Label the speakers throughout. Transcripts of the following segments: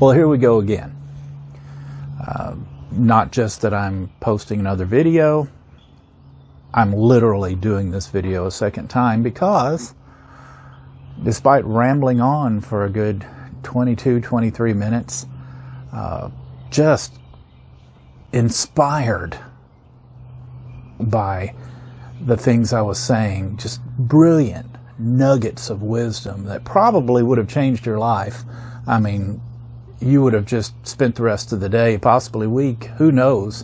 Speaker 1: Well, here we go again. Not just that I'm posting another video, I'm literally doing this video a second time because despite rambling on for a good 23 minutes, just inspired by the things I was saying, just brilliant nuggets of wisdom that probably would have changed your life. I mean, you would have just spent the rest of the day, possibly week, who knows,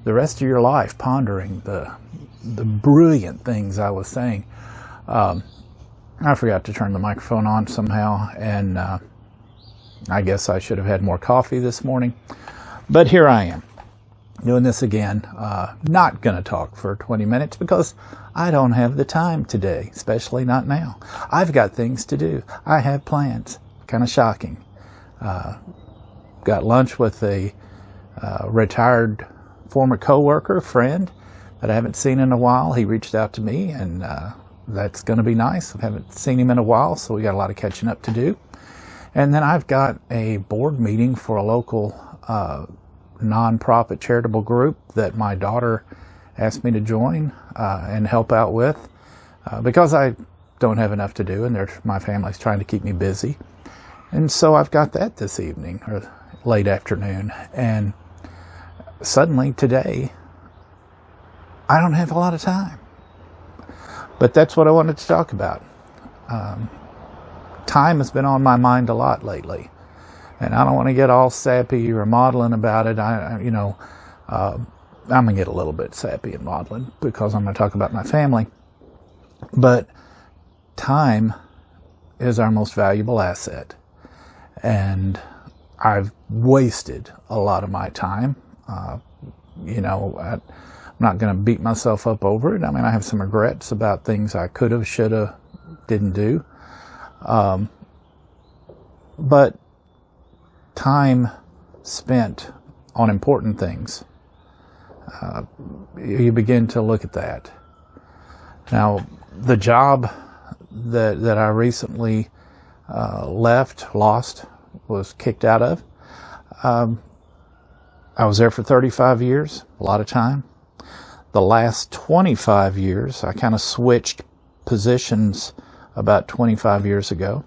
Speaker 1: the rest of your life pondering the brilliant things I was saying. I forgot to turn the microphone on somehow, and I guess I should have had more coffee this morning. But here I am, doing this again. Not going to talk for 20 minutes because I don't have the time today, especially not now. I've got things to do. I have plans. Kind of shocking. Got lunch with a retired former co-worker, friend that I haven't seen in a while. He reached out to me, and that's going to be nice. I haven't seen him in a while, so we got a lot of catching up to do. And then I've got a board meeting for a local nonprofit charitable group that my daughter asked me to join and help out with because I don't have enough to do, and my family's trying to keep me busy. And so I've got that this evening or late afternoon, and suddenly today I don't have a lot of time. But that's what I wanted to talk about. Time has been on my mind a lot lately, and I don't want to get all sappy or maudlin about it. I'm going to get a little bit sappy and maudlin because I'm going to talk about my family. But time is our most valuable asset, and I've wasted a lot of my time. I'm not going to beat myself up over it. I mean, I have some regrets about things I could have, should have, didn't do. But time spent on important things, you begin to look at that. Now, the job that I recently was kicked out of, I was there for 35 years, a lot of time. The last 25 years, I kind of switched positions about 25 years ago.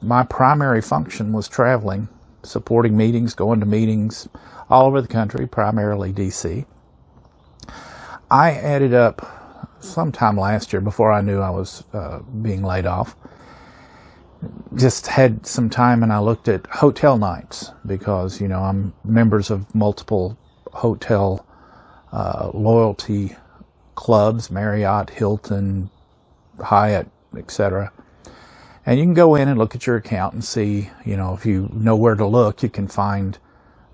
Speaker 1: My primary function was traveling, supporting meetings, going to meetings all over the country, primarily DC. I added up sometime last year, before I knew I was being laid off, just had some time and I looked at hotel nights because, I'm members of multiple hotel loyalty clubs, Marriott, Hilton, Hyatt, etc. And you can go in and look at your account and see, if you know where to look, you can find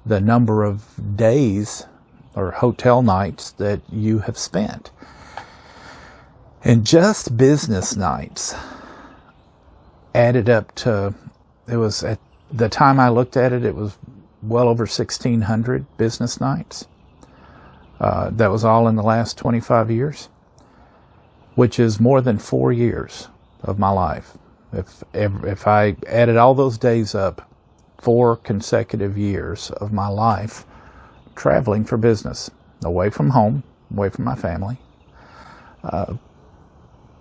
Speaker 1: the number of days or hotel nights that you have spent. And just business nights added up to, it was at the time I looked at it, it was well over 1,600 business nights. That was all in the last 25 years, which is more than 4 years of my life. If I added all those days up, 4 consecutive years of my life traveling for business, away from home, away from my family.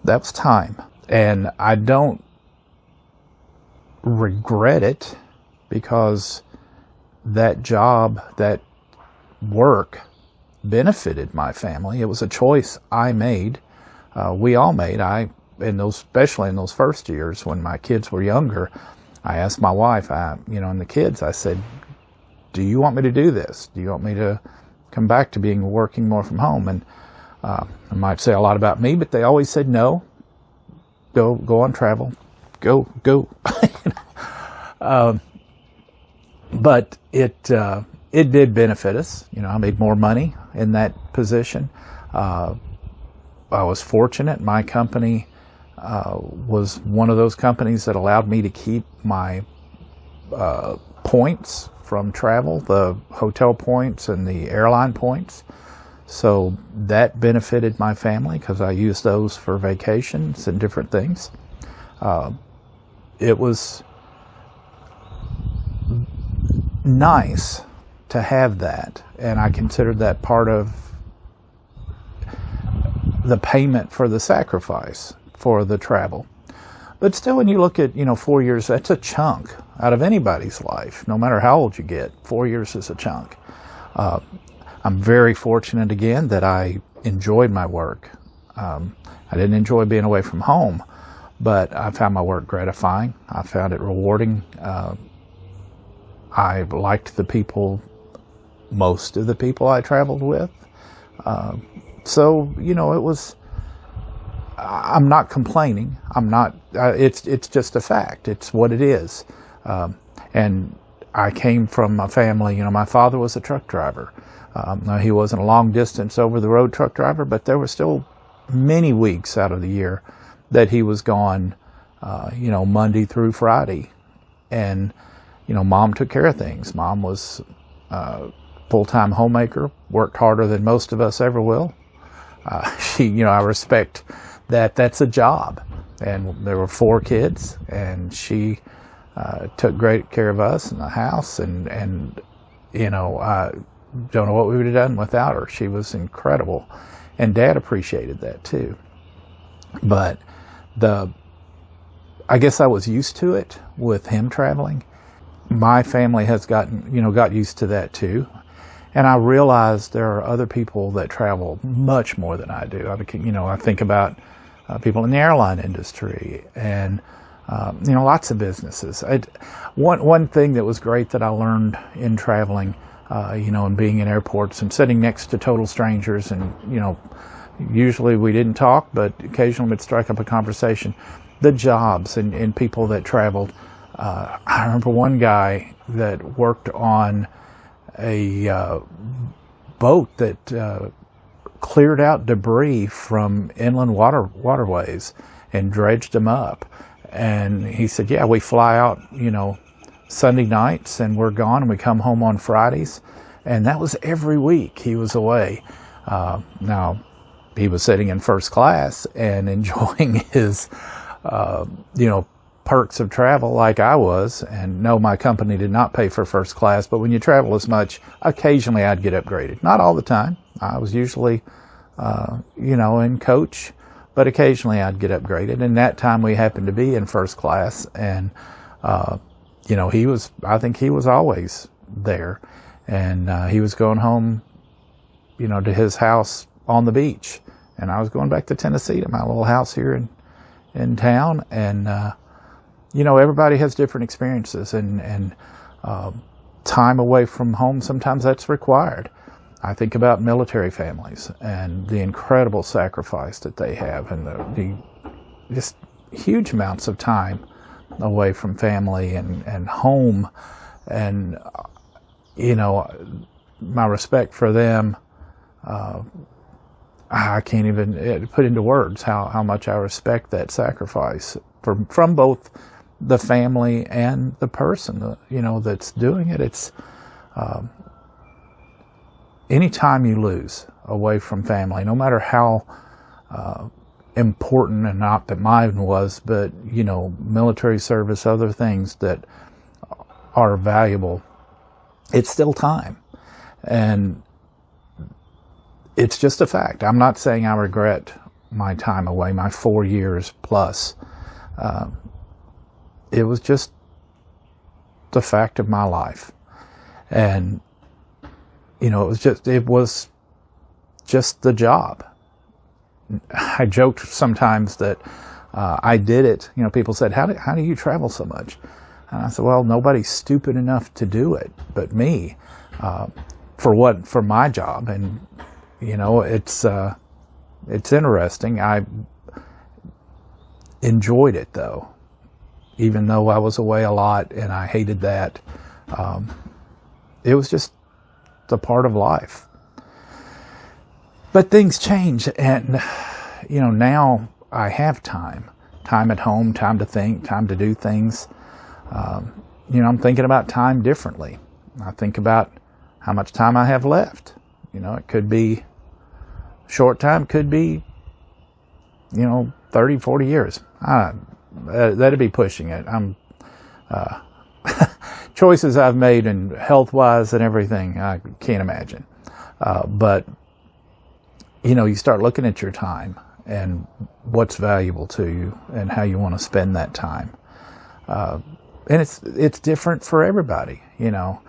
Speaker 1: That was time. And I don't regret it because that job, that work benefited my family. It was a choice I made. We all made. Especially in those first years when my kids were younger, I asked my wife, and the kids, I said, do you want me to do this? Do you want me to come back to working more from home? And I might say a lot about me, but they always said, no, go on travel, go. But it did benefit us. I made more money in that position. I was fortunate. My company was one of those companies that allowed me to keep my points from travel, the hotel points and the airline points. So that benefited my family because I used those for vacations and different things. It was nice to have that, and I considered that part of the payment for the sacrifice for the travel. But still, when you look at, 4 years, that's a chunk out of anybody's life, no matter how old you get. 4 years is a chunk. I'm very fortunate, again, that I enjoyed my work. I didn't enjoy being away from home, but I found my work gratifying. I found it rewarding. I liked the people, most of the people I traveled with. So, it was, I'm not complaining. I'm not, it's just a fact. It's what it is. And I came from a family, my father was a truck driver. Now, he wasn't a long distance over the road truck driver, but there were still many weeks out of the year that he was gone, Monday through Friday. And, Mom took care of things. Mom was a full-time homemaker, worked harder than most of us ever will. I respect that that's a job. And there were 4 kids, and she took great care of us in the house. And I don't know what we would have done without her. She was incredible. And Dad appreciated that too. But I guess I was used to it with him traveling. My family has got used to that too. And I realized there are other people that travel much more than I do. I think about people in the airline industry and, lots of businesses. One thing that was great that I learned in traveling, and being in airports and sitting next to total strangers, and, usually we didn't talk, but occasionally we'd strike up a conversation. The jobs and people that traveled. I remember one guy that worked on a boat that cleared out debris from inland waterways and dredged them up. And he said, yeah, we fly out, Sunday nights, and we're gone, and we come home on Fridays. And that was every week he was away. Now, he was sitting in first class and enjoying his, perks of travel like I was. And no, my company did not pay for first class, but when you travel as much, occasionally I'd get upgraded. Not all the time. I was usually, in coach, but occasionally I'd get upgraded. And that time we happened to be in first class, and, I think he was always there, and he was going home, to his house on the beach, and I was going back to Tennessee to my little house here in town. And everybody has different experiences, and time away from home, sometimes that's required. I think about military families and the incredible sacrifice that they have, and the just huge amounts of time away from family and home. And, my respect for them, I can't even put into words how much I respect that sacrifice from both the family and the person, that's doing it. It's, anytime you lose away from family, no matter how important, and not that mine was, but, military service, other things that are valuable, it's still time. And it's just a fact. I'm not saying I regret my time away, my 4 years plus. It was just the fact of my life. And, it was just the job. I joked sometimes that I did it. People said, how do you travel so much? And I said, well, nobody's stupid enough to do it but me, for my job. And, it's interesting. I enjoyed it, though, even though I was away a lot and I hated that. It was just a part of life. But things change, and now I have time at home, time to think, time to do things. I'm thinking about time differently. I think about how much time I have left. It could be short time, could be 30, 40 years. That'd be pushing it. I'm choices I've made and health-wise and everything, I can't imagine. But, you know, you start looking at your time and what's valuable to you and how you want to spend that time. And it's different for everybody, you know.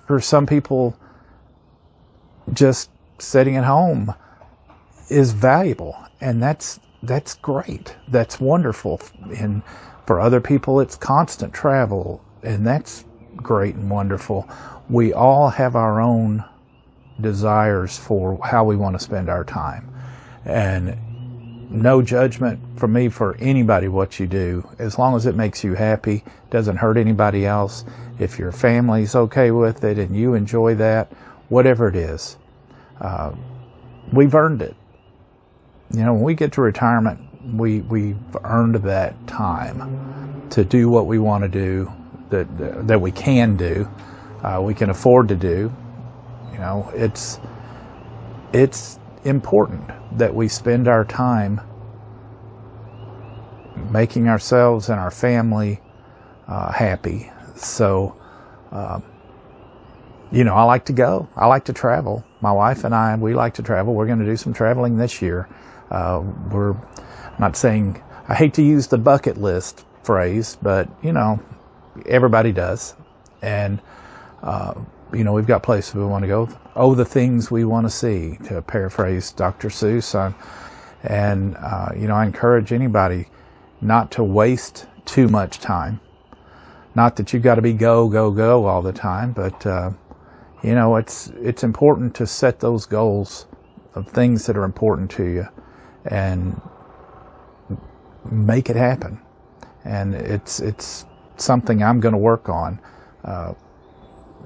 Speaker 1: For some people, just sitting at home is valuable, and that's great. That's wonderful. And for other people, it's constant travel, and that's great and wonderful. We all have our own desires for how we want to spend our time, and no judgment from me for anybody what you do, as long as it makes you happy, doesn't hurt anybody else. If your family's okay with it and you enjoy that, whatever it is, we've earned it. You know, when we get to retirement, we've earned that time to do what we want to do, that we can do, we can afford to do. You know, it's important that we spend our time making ourselves and our family happy. So, you know, I like to go. I like to travel. My wife and I, we like to travel. We're going to do some traveling this year. We're not saying, I hate to use the bucket list phrase, but, you know, everybody does. And, you know, we've got places we want to go. Oh, the things we want to see, to paraphrase Dr. Seuss. And, you know, I encourage anybody not to waste too much time. Not that you got to be go, go, go all the time, but, you know, it's important to set those goals of things that are important to you and make it happen. And it's something I'm going to work on.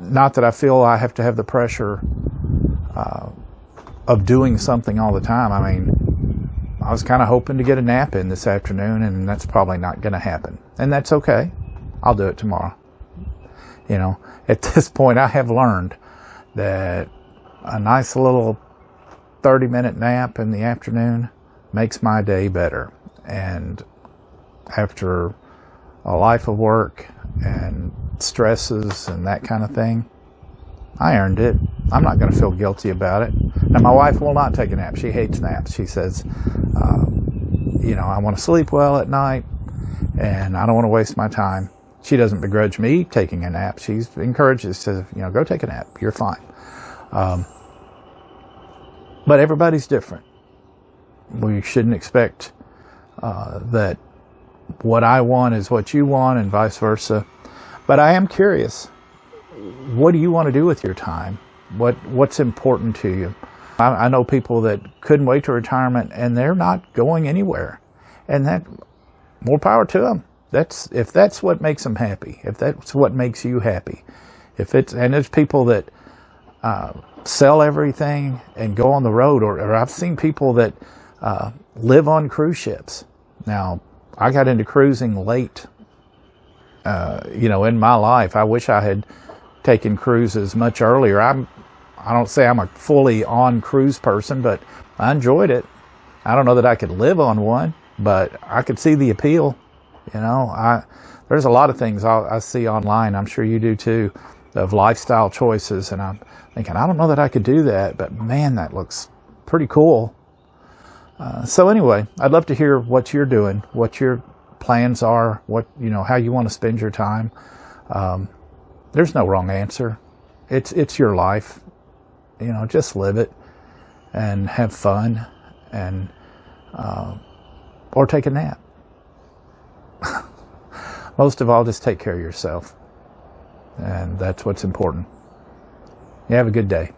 Speaker 1: Not that I feel I have to have the pressure of doing something all the time. I mean, I was kind of hoping to get a nap in this afternoon, and that's probably not going to happen. And that's okay. I'll do it tomorrow. You know, at this point, I have learned that a nice little 30-minute nap in the afternoon makes my day better. And after a life of work and stresses and that kind of thing, I earned it. I'm not going to feel guilty about it. Now, my wife will not take a nap. She hates naps. She says, you know, I want to sleep well at night, and I don't want to waste my time. She doesn't begrudge me taking a nap. She encourages to, you know, go take a nap. You're fine. But everybody's different. We shouldn't expect that what I want is what you want and vice versa. But I am curious, what do you want to do with your time? What's important to you? I know people that couldn't wait to retirement and they're not going anywhere. And that, more power to them. If that's what makes them happy, if that's what makes you happy, and there's people that sell everything and go on the road, or I've seen people that live on cruise ships. Now, I got into cruising late, you know, in my life. I wish I had taken cruises much earlier. I don't say I'm a fully on cruise person, but I enjoyed it. I don't know that I could live on one, but I could see the appeal. You know, there's a lot of things I see online, I'm sure you do too, of lifestyle choices, and I'm thinking, I don't know that I could do that, but man, that looks pretty cool. So anyway, I'd love to hear what you're doing, what your plans are, how you want to spend your time. There's no wrong answer. It's your life. You know, just live it and have fun, and or take a nap. Most of all, just take care of yourself. And that's what's important. You have a good day.